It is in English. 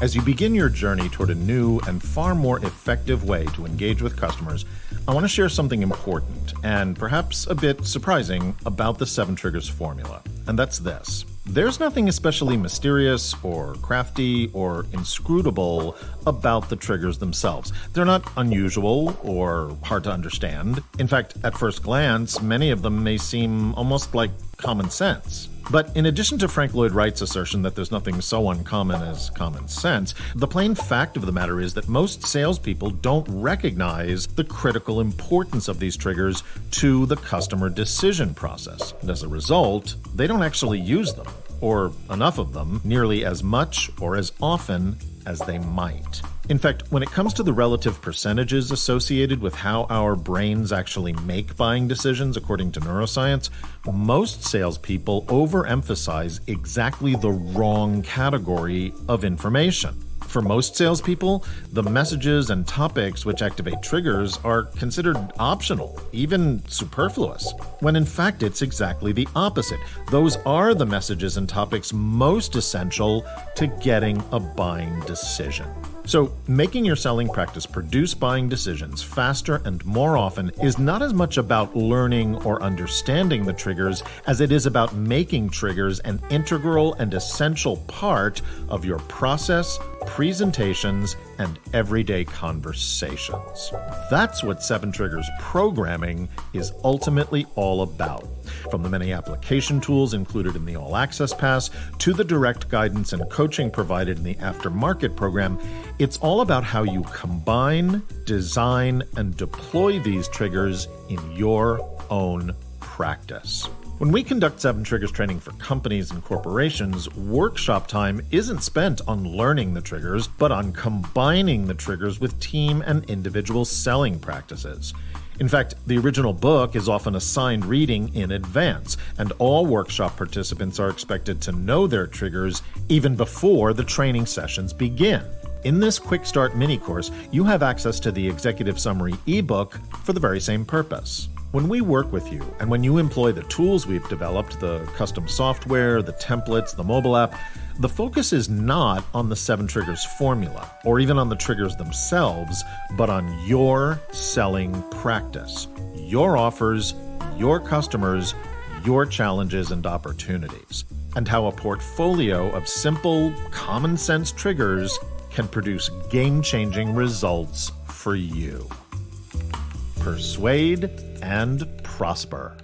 As you begin your journey toward a new and far more effective way to engage with customers, I want to share something important and perhaps a bit surprising about the 7 Triggers formula, and that's this. There's nothing especially mysterious or crafty or inscrutable about the triggers themselves. They're not unusual or hard to understand. In fact, at first glance, many of them may seem almost like common sense. But in addition to Frank Lloyd Wright's assertion that there's nothing so uncommon as common sense, the plain fact of the matter is that most salespeople don't recognize the critical importance of these triggers to the customer decision process. And as a result, they don't actually use them, or enough of them, nearly as much or as often as they might. In fact, when it comes to the relative percentages associated with how our brains actually make buying decisions according to neuroscience, most salespeople overemphasize exactly the wrong category of information. For most salespeople, the messages and topics which activate triggers are considered optional, even superfluous, when in fact it's exactly the opposite. Those are the messages and topics most essential to getting a buying decision. So, making your selling practice produce buying decisions faster and more often is not as much about learning or understanding the triggers as it is about making triggers an integral and essential part of your process, presentations, and everyday conversations. That's what 7 Triggers programming is ultimately all about. From the many application tools included in the All Access Pass to the direct guidance and coaching provided in the Aftermarket program, it's all about how you combine, design, and deploy these triggers in your own practice. When we conduct 7 Triggers training for companies and corporations, workshop time isn't spent on learning the triggers, but on combining the triggers with team and individual selling practices. In fact, the original book is often assigned reading in advance, and all workshop participants are expected to know their triggers even before the training sessions begin. In this QuickStart mini course, you have access to the Executive Summary ebook for the very same purpose. When we work with you, and when you employ the tools we've developed, the custom software, the templates, the mobile app, the focus is not on the 7 Triggers formula, or even on the triggers themselves, but on your selling practice, your offers, your customers, your challenges and opportunities, and how a portfolio of simple, common-sense triggers can produce game-changing results for you. Persuade and prosper.